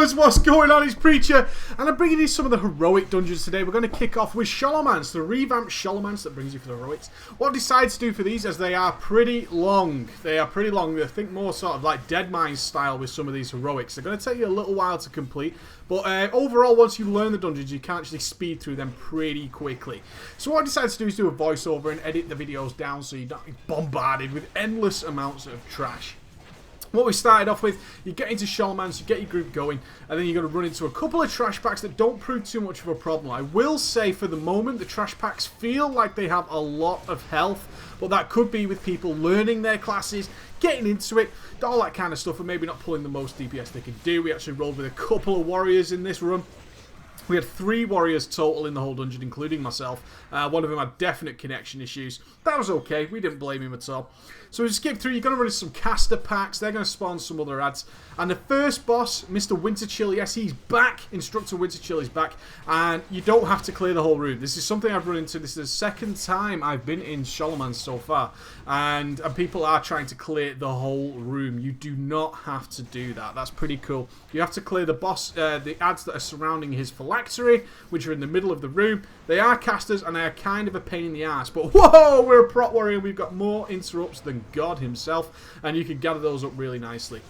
boys, what's going on? It's Preacher, and I'm bringing you some of the heroic dungeons today. We're going to kick off with Scholomance, the revamped Scholomance that brings you for the heroics. What I've decided to do for these is they are pretty long. I think more sort of like Dead Mines style with some of these heroics. They're going to take you a little while to complete, but overall, once you learn the dungeons, you can actually speed through them pretty quickly. So what I decided to do is do a voiceover and edit the videos down so you're not bombarded with endless amounts of trash. What we started off with, you get into Scholomance, you get your group going, and then you're going to run into a couple of trash packs that don't prove too much of a problem. I will say, for the moment, the trash packs feel like they have a lot of health, but that could be with people learning their classes, getting into it, all that kind of stuff, and maybe not pulling the most DPS they can do. We actually rolled with a couple of warriors in this run. We had 3 warriors total in the whole dungeon, including myself. One of them had definite connection issues. That was okay. We didn't blame him at all. So we skip through. You're going to run into some caster packs. They're going to spawn some other ads. And the first boss, Mr. Winterchill, yes, he's back. Instructor Winterchill is back. And you don't have to clear the whole room. This is something I've run into. This is the second time I've been in Scholomance so far. And people are trying to clear the whole room. You do not have to do that. That's pretty cool. You have to clear the boss, the ads that are surrounding his phylactery, which are in the middle of the room. They are casters and they are kind of a pain in the ass. But whoa, we're a prot warrior. We've got more interrupts than God himself. And you can gather those up really nicely.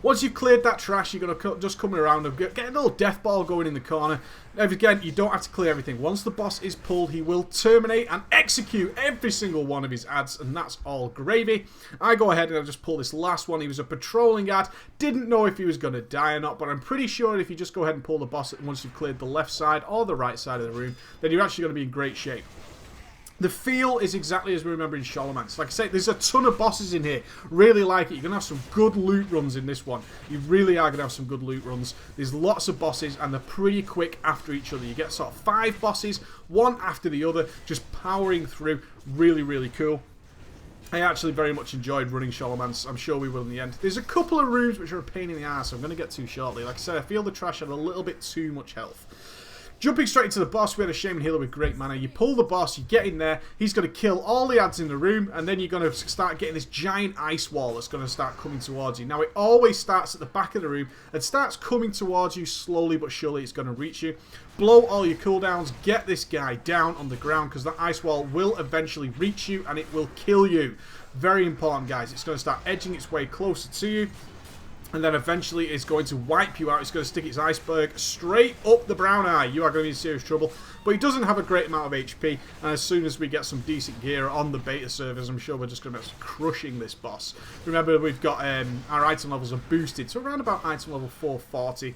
Once you've cleared that trash, you're going to just come around and get a little death ball going in the corner. Again, you don't have to clear everything. Once the boss is pulled, he will terminate and execute every single one of his ads, and that's all gravy. I go ahead and I just pull this last one. He was a patrolling ad. Didn't know if he was going to die or not, but I'm pretty sure if you just go ahead and pull the boss once you've cleared the left side or the right side of the room, then you're actually going to be in great shape. The feel is exactly as we remember in Scholomance. Like I say, there's a ton of bosses in here. Really like it. You're going to have some good loot runs in this one. You really are going to have some good loot runs. There's lots of bosses, and they're pretty quick after each other. You get sort of 5 bosses, one after the other, just powering through. Really, really cool. I actually very much enjoyed running Scholomance. I'm sure we will in the end. There's a couple of rooms which are a pain in the ass I'm going to get to shortly. Like I said, I feel the trash had a little bit too much health. Jumping straight into the boss, we had a Shaman Healer with great mana. You pull the boss, you get in there, he's going to kill all the ads in the room, and then you're going to start getting this giant ice wall that's going to start coming towards you. Now, it always starts at the back of the room and starts coming towards you slowly but surely. It's going to reach you. Blow all your cooldowns, get this guy down on the ground, because that ice wall will eventually reach you and it will kill you. Very important, guys. It's going to start edging its way closer to you. And then eventually it's going to wipe you out. It's going to stick its iceberg straight up the brown eye. You are going to be in serious trouble. But he doesn't have a great amount of HP. And as soon as we get some decent gear on the beta servers, I'm sure we're just going to be crushing this boss. Remember, we've got our item levels are boosted. So around about item level 440.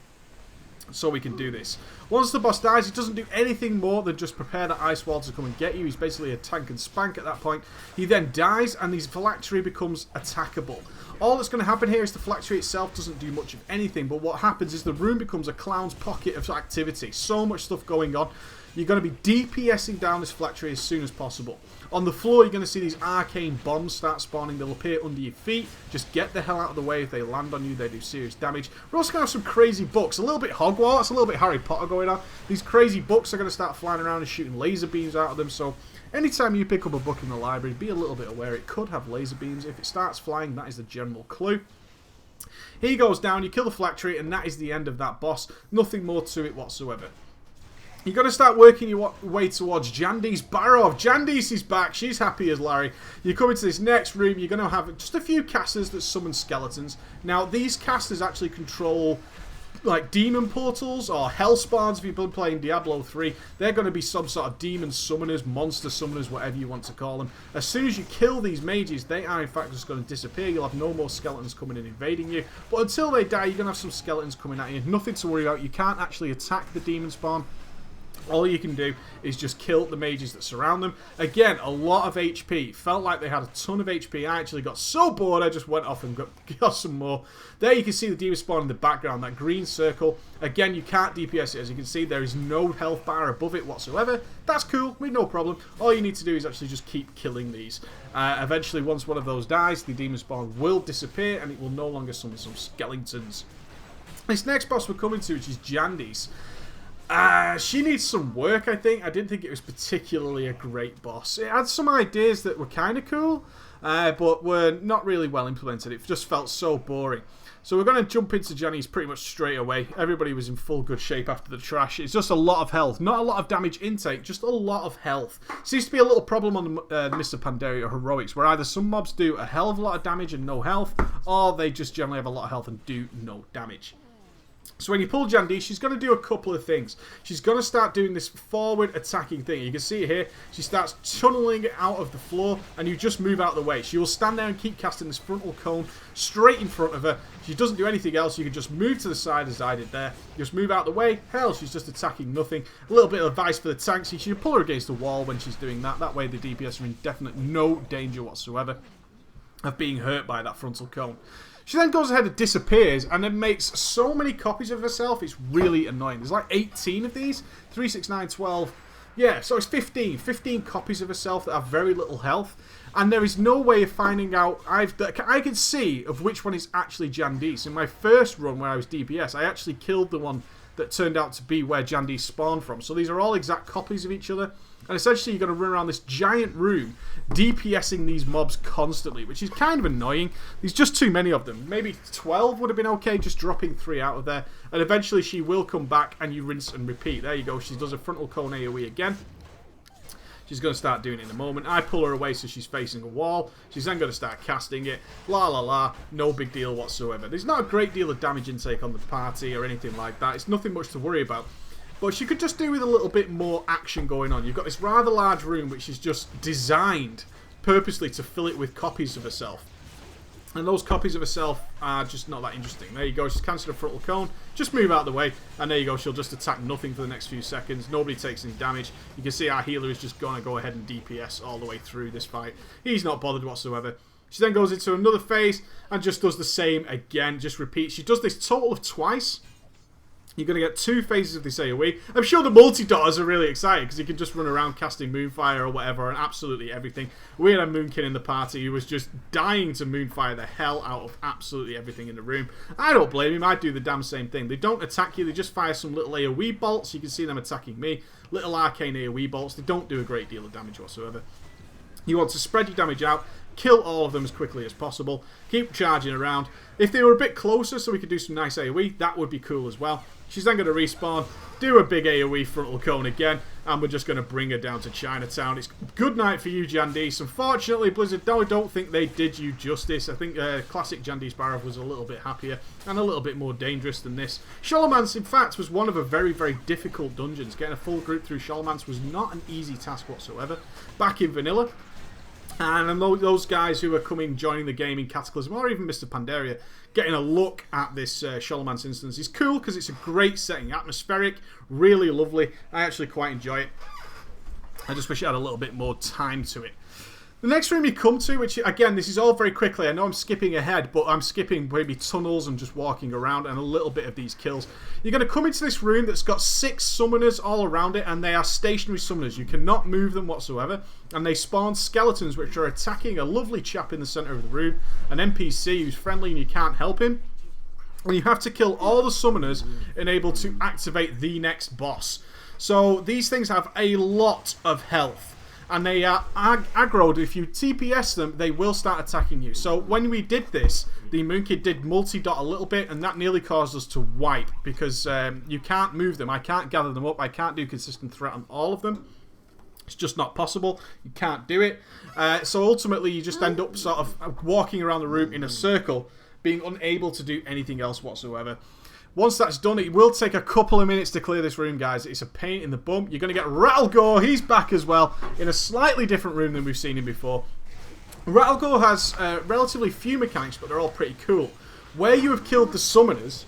So we can do this. Once the boss dies, he doesn't do anything more than just prepare that ice wall to come and get you. He's basically a tank and spank at that point. He then dies and his phylactery becomes attackable. All that's going to happen here is the phylactery itself doesn't do much of anything, but what happens is the room becomes a clown's pocket of activity. So much stuff going on. You're going to be DPSing down this phylactery as soon as possible. On the floor, you're going to see these arcane bombs start spawning. They'll appear under your feet. Just get the hell out of the way. If they land on you, they do serious damage. We're also going to have some crazy books. A little bit Hogwarts, a little bit Harry Potter going on. These crazy books are going to start flying around and shooting laser beams out of them. So anytime you pick up a book in the library, be a little bit aware. It could have laser beams. If it starts flying, that is the general clue. He goes down, you kill the phylactery, and that is the end of that boss. Nothing more to it whatsoever. You've got to start working your way towards Jandi's Barrow. Jandi's is back. She's happy as Larry. You come into this next room. You're going to have just a few casters that summon skeletons. Now, these casters actually control like demon portals or hell spawns. If you've been playing Diablo 3, they're going to be some sort of demon summoners, monster summoners, whatever you want to call them. As soon as you kill these mages, they are in fact just going to disappear. You'll have no more skeletons coming and invading you. But until they die, you're going to have some skeletons coming at you. Nothing to worry about. You can't actually attack the demon spawn. All you can do is just kill the mages that surround them. Again, a lot of HP. Felt like they had a ton of HP. I actually got so bored, I just went off and got some more. There you can see the demon spawn in the background, that green circle. Again, you can't DPS it. As you can see, there is no health bar above it whatsoever. That's cool, with no problem. All you need to do is actually just keep killing these. Eventually, once one of those dies, the demon spawn will disappear and it will no longer summon some skeletons. This next boss we're coming to, which is Jandi's. She needs some work, I think. I didn't think it was particularly a great boss. It had some ideas that were kind of cool, but were not really well implemented. It just felt so boring. So we're going to jump into Jenny's pretty much straight away. Everybody was in full good shape after the trash. It's just a lot of health. Not a lot of damage intake, just a lot of health. Seems to be a little problem on the Mr. Pandaria Heroics, where either some mobs do a hell of a lot of damage and no health, or they just generally have a lot of health and do no damage. So when you pull Jandy, she's going to do a couple of things. She's going to start doing this forward attacking thing. You can see it here. She starts tunneling out of the floor, and you just move out of the way. She will stand there and keep casting this frontal cone straight in front of her. She doesn't do anything else. You can just move to the side as I did there. Just move out of the way. Hell, she's just attacking nothing. A little bit of advice for the tanks. You should pull her against the wall when she's doing that. That way the DPS are in definite no danger whatsoever of being hurt by that frontal cone. She then goes ahead and disappears and then makes so many copies of herself, it's really annoying. There's like 18 of these. 3, 6, 9, 12. Yeah, so it's 15. 15 copies of herself that have very little health. And there is no way of finding out. I can see of which one is actually Jandice. In my first run where I was DPS, I actually killed the one that turned out to be where Jandice spawned from. So these are all exact copies of each other. And essentially, you're going to run around this giant room, DPSing these mobs constantly, which is kind of annoying. There's just too many of them. Maybe 12 would have been okay, just dropping 3 out of there. And eventually, she will come back, and you rinse and repeat. There you go. She does a frontal cone AoE again. She's going to start doing it in a moment. I pull her away so she's facing a wall. She's then going to start casting it. La la la. No big deal whatsoever. There's not a great deal of damage intake on the party or anything like that. It's nothing much to worry about. But she could just do with a little bit more action going on. You've got this rather large room which is just designed purposely to fill it with copies of herself. And those copies of herself are just not that interesting. There you go. She's cancelled a frontal cone. Just move out of the way. And there you go. She'll just attack nothing for the next few seconds. Nobody takes any damage. You can see our healer is just going to go ahead and DPS all the way through this fight. He's not bothered whatsoever. She then goes into another phase and just does the same again. Just repeats. She does this total of twice. You're going to get 2 phases of this AoE. I'm sure the multi-dotters are really excited because you can just run around casting Moonfire or whatever and absolutely everything. We had a Moonkin in the party who was just dying to Moonfire the hell out of absolutely everything in the room. I don't blame him. I'd do the damn same thing. They don't attack you. They just fire some little AoE bolts. You can see them attacking me. Little arcane AoE bolts. They don't do a great deal of damage whatsoever. You want to spread your damage out. Kill all of them as quickly as possible. Keep charging around. If they were a bit closer so we could do some nice AoE, that would be cool as well. She's then going to respawn, do a big AoE frontal cone again, and we're just going to bring her down to Chinatown. It's good night for you, Jandice. Unfortunately, Blizzard, I don't think they did you justice. I think classic Jandice Barov was a little bit happier and a little bit more dangerous than this. Scholomance, in fact, was one of a very, very difficult dungeons. Getting a full group through Scholomance was not an easy task whatsoever. Back in Vanilla. And those guys who are joining the game in Cataclysm, or even Mr. Pandaria, getting a look at this Scholomance instance is cool because it's a great setting. Atmospheric, really lovely. I actually quite enjoy it. I just wish it had a little bit more time to it. The next room you come to, which again, this is all very quickly. I know I'm skipping ahead, but I'm skipping maybe tunnels and just walking around and a little bit of these kills. You're going to come into this room that's got 6 summoners all around it, and they are stationary summoners. You cannot move them whatsoever. And they spawn skeletons which are attacking a lovely chap in the center of the room, an NPC who's friendly and you can't help him. And you have to kill all the summoners and able to activate the next boss. So these things have a lot of health. And they are aggroed. If you TPS them, they will start attacking you. So when we did this, the Moonkid did multi-dot a little bit, and that nearly caused us to wipe. Because you can't move them. I can't gather them up. I can't do consistent threat on all of them. It's just not possible. You can't do it. So ultimately, you just end up sort of walking around the room in a circle, being unable to do anything else whatsoever. Once that's done, it will take a couple of minutes to clear this room, guys. It's a pain in the bum. You're going to get Rattlegore. He's back as well in a slightly different room than we've seen him before. Rattlegore has relatively few mechanics, but they're all pretty cool. Where you have killed the summoners,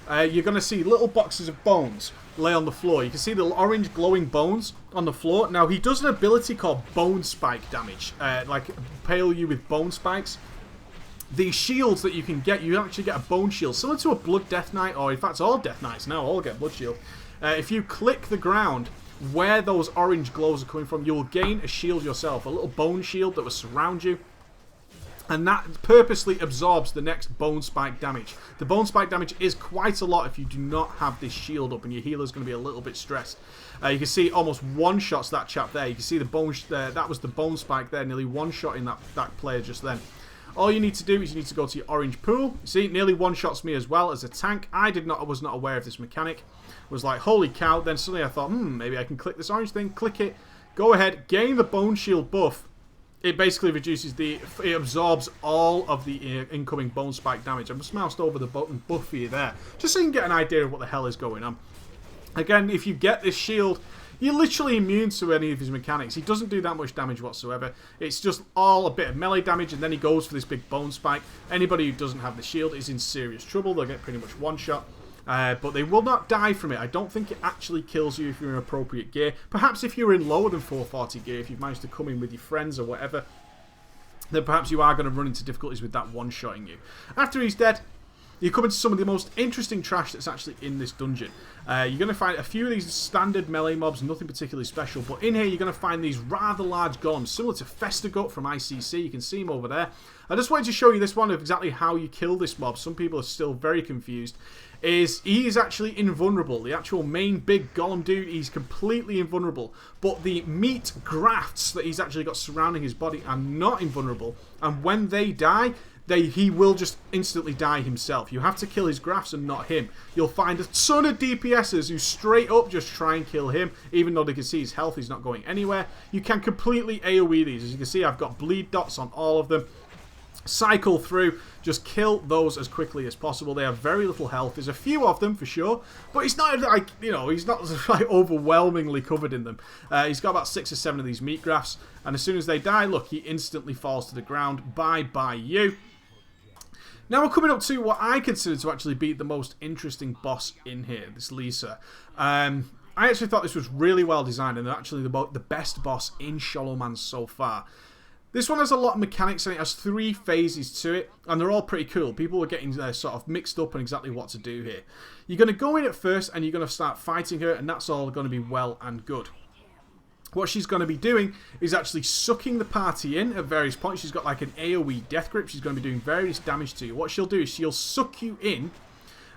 you're going to see little boxes of bones lay on the floor. You can see the orange glowing bones on the floor. Now, he does an ability called Bone Spike damage, like impale you with bone spikes. The shields that you can get, you actually get a bone shield, similar to a Blood Death Knight, or in fact all Death Knights now all get Blood Shield. If you click the ground where those orange glows are coming from, you will gain a shield yourself, a little bone shield that will surround you. And that purposely absorbs the next Bone Spike damage. The Bone Spike damage is quite a lot if you do not have this shield up, and your healer's going to be a little bit stressed. You can see almost one-shots that chap there. You can see the bone. That was the Bone Spike there, nearly one-shotting that player just then. All you need to do is you need to go to your orange pool. See, it nearly one-shots me as well as a tank. I was not aware of this mechanic. Was like, holy cow. Then suddenly I thought, maybe I can click this orange thing. Click it. Go ahead. Gain the bone shield buff. It basically reduces it absorbs all of the incoming bone spike damage. I've just moused over the button buff for you there, just so you can get an idea of what the hell is going on. Again, if you get this shield, you're literally immune to any of his mechanics. He doesn't do that much damage whatsoever. It's just all a bit of melee damage, and then he goes for this big bone spike. Anybody who doesn't have the shield is in serious trouble. They'll get pretty much one shot. But they will not die from it. I don't think it actually kills you if you're in appropriate gear. Perhaps if you're in lower than 440 gear, if you've managed to come in with your friends or whatever, then perhaps you are going to run into difficulties with that one-shotting you. After he's dead, you come into some of the most interesting trash that's actually in this dungeon. You're going to find a few of these standard melee mobs, nothing particularly special, but in here you're going to find these rather large golems, similar to Festagut from ICC. You can see him over there. I just wanted to show you this one of exactly how you kill this mob. Some people are still very confused. He is actually invulnerable. The actual main big golem dude, he's completely invulnerable. But the meat grafts that he's actually got surrounding his body are not invulnerable. And when they die, he will just instantly die himself. You have to kill his grafts and not him. You'll find a ton of DPSers who straight up just try and kill him, even though they can see his health is not going anywhere. You can completely AoE these. As you can see, I've got bleed dots on all of them. Cycle through, just kill those as quickly as possible. They have very little health. There's a few of them for sure, but he's not like, he's not like overwhelmingly covered in them. He's got about 6 or 7 of these meat grafts, and as soon as they die, look, he instantly falls to the ground. Bye you. Now we're coming up to what I consider to actually be the most interesting boss in here, this Lisa. I actually thought this was really well designed and actually the best boss in Scholomance so far. This one has a lot of mechanics and it has 3 phases to it, and they're all pretty cool. People are getting sort of mixed up on exactly what to do here. You're going to go in at first and you're going to start fighting her, and that's all going to be well and good. What she's going to be doing is actually sucking the party in at various points. She's got like an AoE death grip. She's going to be doing various damage to you. What she'll do is she'll suck you in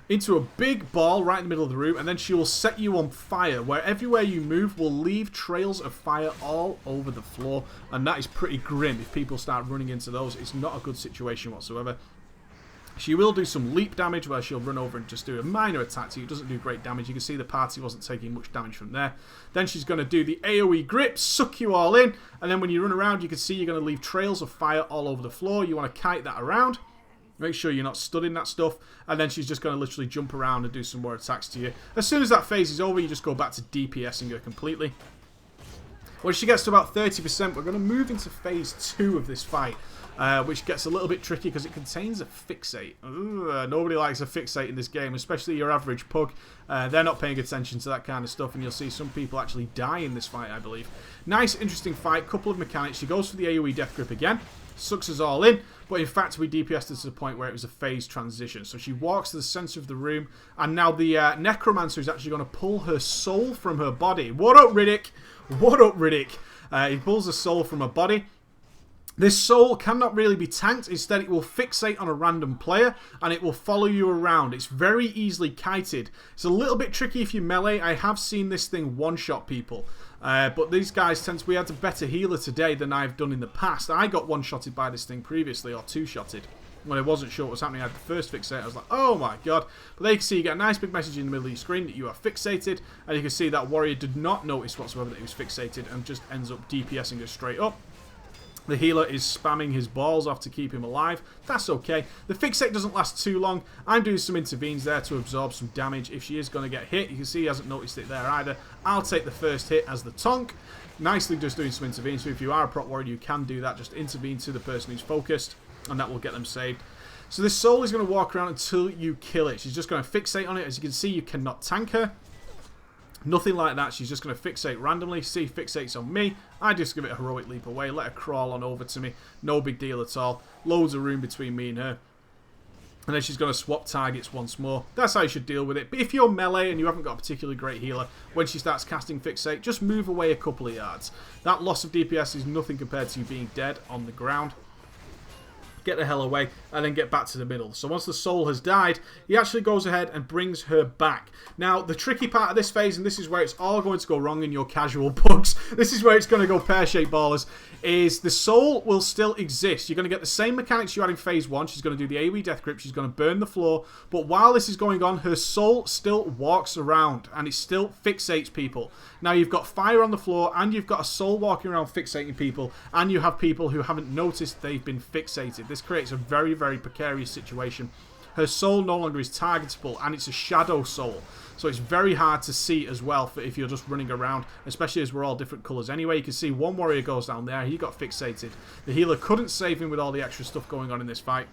into a big ball right in the middle of the room, and then she will set you on fire, where everywhere you move will leave trails of fire all over the floor, and that is pretty grim. If people start running into those, it's not a good situation whatsoever. She will do some leap damage where she'll run over and just do a minor attack to you. It doesn't do great damage. You can see the party wasn't taking much damage from there. Then she's going to do the AoE grip, suck you all in, and then when you run around you can see you're going to leave trails of fire all over the floor. You want to kite that around. Make sure you're not stood in that stuff, and then she's just going to literally jump around and do some more attacks to you. As soon as that phase is over, you just go back to DPSing her completely. When she gets to about 30%, we're going to move into phase 2 of this fight, which gets a little bit tricky because it contains a fixate. Nobody likes a fixate in this game, especially your average pug. They're not paying attention to that kind of stuff, and you'll see some people actually die in this fight, I believe. Nice, interesting fight, couple of mechanics. She goes for the AoE death grip again, sucks us all in, but in fact we DPS'd her to the point where it was a phase transition. So she walks to the center of the room, and now the necromancer is actually going to pull her soul from her body. What up, Riddick? What up, Riddick? He pulls the soul from her body. This soul cannot really be tanked. Instead, it will fixate on a random player and it will follow you around. It's very easily kited. It's a little bit tricky if you melee. I have seen this thing one-shot people. But these guys tend to... We had a better healer today than I've done in the past. I got one-shotted by this thing previously, or two-shotted. When I wasn't sure what was happening, I had the first fixate. I was like, oh my god. But there you can see you get a nice big message in the middle of your screen that you are fixated. And you can see that warrior did not notice whatsoever that he was fixated and just ends up DPSing her straight up. The healer is spamming his balls off to keep him alive. That's okay. The fixate doesn't last too long. I'm doing some intervenes there to absorb some damage. If she is going to get hit, you can see he hasn't noticed it there either. I'll take the first hit as the tonk. Nicely just doing some intervenes. So if you are a prot warrior, you can do that. Just intervene to the person who's focused, and that will get them saved. So this soul is going to walk around until you kill it. She's just going to fixate on it. As you can see, you cannot tank her. Nothing like that. She's just going to fixate randomly. See, fixates on me. I just give it a heroic leap away. Let her crawl on over to me. No big deal at all. Loads of room between me and her. And then she's going to swap targets once more. That's how you should deal with it. But if you're melee and you haven't got a particularly great healer, when she starts casting fixate, just move away a couple of yards. That loss of DPS is nothing compared to you being dead on the ground. get the hell away, and then get back to the middle. So once the soul has died, he actually goes ahead and brings her back. Now, the tricky part of this phase, and this is where it's all going to go wrong in your casual bugs, this is where it's going to go pear-shaped ballers, is the soul will still exist. You're going to get the same mechanics you had in phase 1. She's going to do the AoE death grip, she's going to burn the floor, but while this is going on, her soul still walks around, and it still fixates people. Now, you've got fire on the floor, and you've got a soul walking around fixating people, and you have people who haven't noticed they've been fixated. This creates a very, very precarious situation. Her soul no longer is targetable, and it's a shadow soul. So it's very hard to see as well if you're just running around, especially as we're all different colours anyway. You can see one warrior goes down there. He got fixated. The healer couldn't save him with all the extra stuff going on in this fight.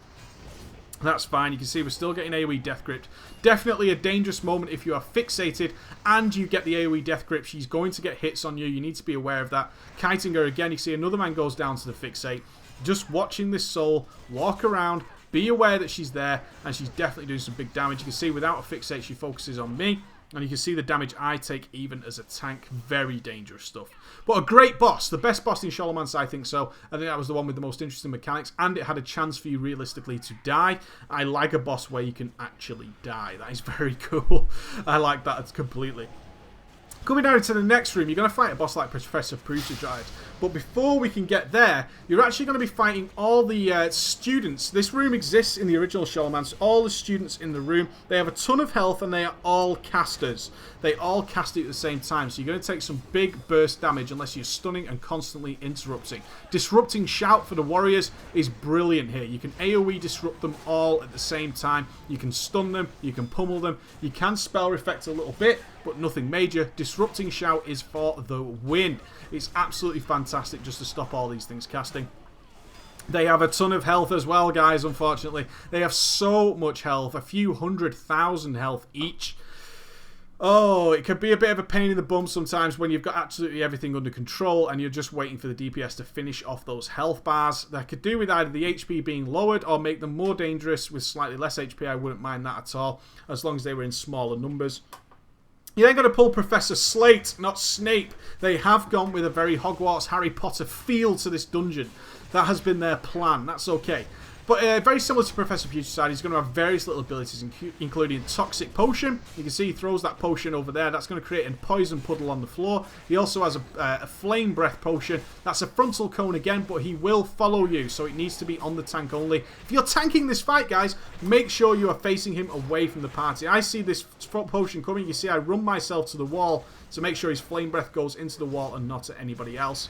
That's fine. You can see we're still getting AoE death grip. Definitely a dangerous moment if you are fixated and you get the AoE death grip. She's going to get hits on you. You need to be aware of that. Kiting her again. You see another man goes down to the fixate. Just watching this soul walk around. Be aware that she's there, and she's definitely doing some big damage. You can see without a fixate, she focuses on me, and you can see the damage I take even as a tank. Very dangerous stuff. But a great boss. The best boss in Scholomance, I think so. I think that was the one with the most interesting mechanics, and it had a chance for you realistically to die. I like a boss where you can actually die. That is very cool. I like that completely. Coming down into the next room, you're going to fight a boss like Professor Prusa. But before we can get there, you're actually going to be fighting all the students. This room exists in the original Scholomance. All the students in the room, they have a ton of health, and they are all casters. They all cast it at the same time, so you're going to take some big burst damage unless you're stunning and constantly interrupting. Disrupting Shout for the warriors is brilliant here. You can AoE disrupt them all at the same time. You can stun them, you can pummel them, you can spell reflect a little bit, but nothing major. Disrupting Shout is for the win. It's absolutely fantastic just to stop all these things casting. They have a ton of health as well, guys, unfortunately. They have so much health, a few 100,000 health each. Oh, it can be a bit of a pain in the bum sometimes when you've got absolutely everything under control and you're just waiting for the DPS to finish off those health bars. That could do with either the HP being lowered or make them more dangerous with slightly less HP. I wouldn't mind that at all, as long as they were in smaller numbers. You're then going to pull Professor Slate, not Snape. They have gone with a very Hogwarts Harry Potter feel to this dungeon. That has been their plan. That's okay. But very similar to Professor Putrescide, he's going to have various little abilities, including Toxic Potion. You can see he throws that potion over there. That's going to create a poison puddle on the floor. He also has a Flame Breath Potion. That's a Frontal Cone again, but he will follow you, so it needs to be on the tank only. If you're tanking this fight, guys, make sure you are facing him away from the party. I see this potion coming. You see I run myself to the wall to make sure his Flame Breath goes into the wall and not at anybody else.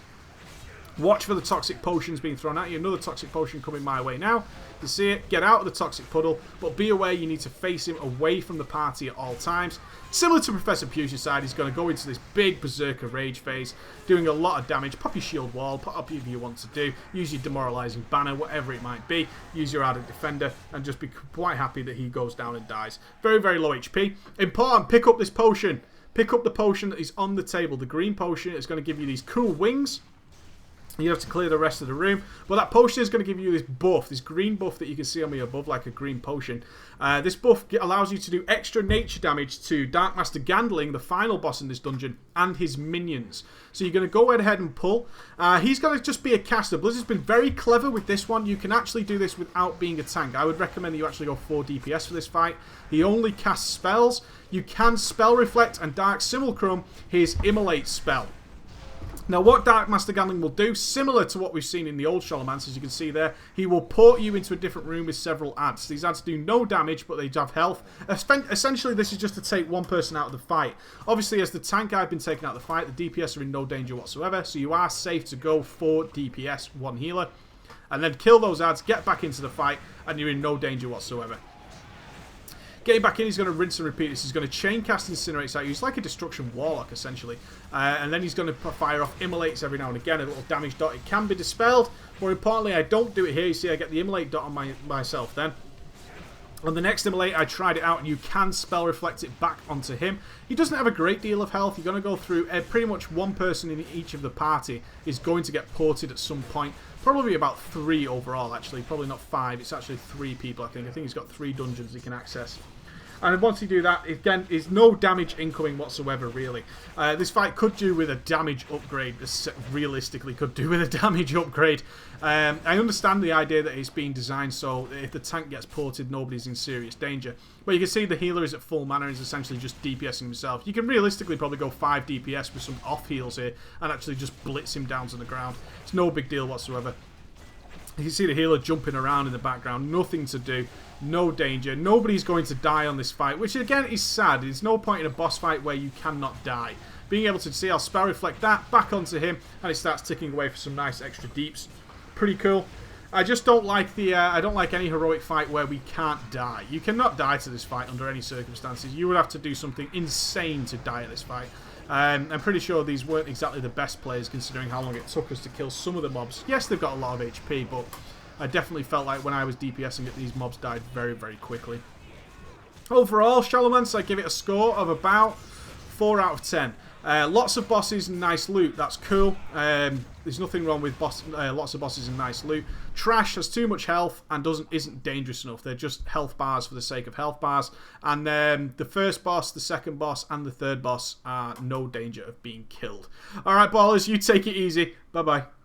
Watch for the toxic potions being thrown at you. Another toxic potion coming my way now. You see it. Get out of the toxic puddle. But be aware you need to face him away from the party at all times. Similar to Professor Putrescide, he's going to go into this big Berserker Rage phase, doing a lot of damage. Pop your shield wall. Pop up if you want to do. Use your Demoralizing Banner, whatever it might be. Use your Ardent Defender and just be quite happy that he goes down and dies. Very, very low HP. Important, pick up this potion. Pick up the potion that is on the table. The green potion is going to give you these cool wings. You have to clear the rest of the room. But that potion is going to give you this buff, this green buff that you can see on me above, like a green potion. This buff allows you to do extra nature damage to Dark Master Gandling, the final boss in this dungeon, and his minions. So you're going to go ahead and pull. He's going to just be a caster. Blizzard's been very clever with this one. You can actually do this without being a tank. I would recommend that you actually go 4 DPS for this fight. He only casts spells. You can Spell Reflect and Dark Simulacrum, his Immolate spell. Now, what Dark Master Gandling will do, similar to what we've seen in the old Scholomance, as you can see there, he will port you into a different room with several adds. These adds do no damage, but they have health. Essentially, this is just to take one person out of the fight. Obviously, as the tank, I've been taken out of the fight. The DPS are in no danger whatsoever, so you are safe to go 4 DPS, 1 healer, and then kill those adds, get back into the fight, and you're in no danger whatsoever. Getting back in, he's going to rinse and repeat this. He's going to chain cast Incinerates out. He's like a Destruction Warlock, essentially. And then he's going to fire off Immolates every now and again, a little damage dot. It can be dispelled. More importantly, I don't do it here. You see, I get the Immolate dot on myself then. On the next Immolate, I tried it out, and you can Spell Reflect it back onto him. He doesn't have a great deal of health. You're going to go through pretty much one person in each of the party is going to get ported at some point. Probably about 3 overall, actually. Probably not 5. It's actually 3 people, I think. I think he's got 3 dungeons he can access. And once you do that, again, there's no damage incoming whatsoever, really. This fight could do with a damage upgrade. This realistically could do with a damage upgrade. I understand the idea that it's being designed so if the tank gets ported, nobody's in serious danger. But you can see the healer is at full mana and is essentially just DPSing himself. You can realistically probably go 5 DPS with some off heals here and actually just blitz him down to the ground. It's no big deal whatsoever. You can see the healer jumping around in the background. Nothing to do. No danger. Nobody's going to die on this fight, which again is sad. There's no point in a boss fight where you cannot die. Being able to see, I'll spell reflect that back onto him, and it starts ticking away for some nice extra deeps. Pretty cool. I just don't like the. I don't like any heroic fight where we can't die. You cannot die to this fight under any circumstances. You would have to do something insane to die at this fight. I'm pretty sure these weren't exactly the best players considering how long it took us to kill some of the mobs. Yes, they've got a lot of HP, but I definitely felt like when I was DPSing it, these mobs died very, very quickly. Overall, Scholomance, I give it a score of about 4 out of 10. Lots of bosses and nice loot. That's cool. There's nothing wrong with lots of bosses and nice loot. Trash has too much health and isn't dangerous enough. They're just health bars for the sake of health bars. And the first boss, the second boss, and the third boss are no danger of being killed. Alright, ballers, you take it easy. Bye-bye.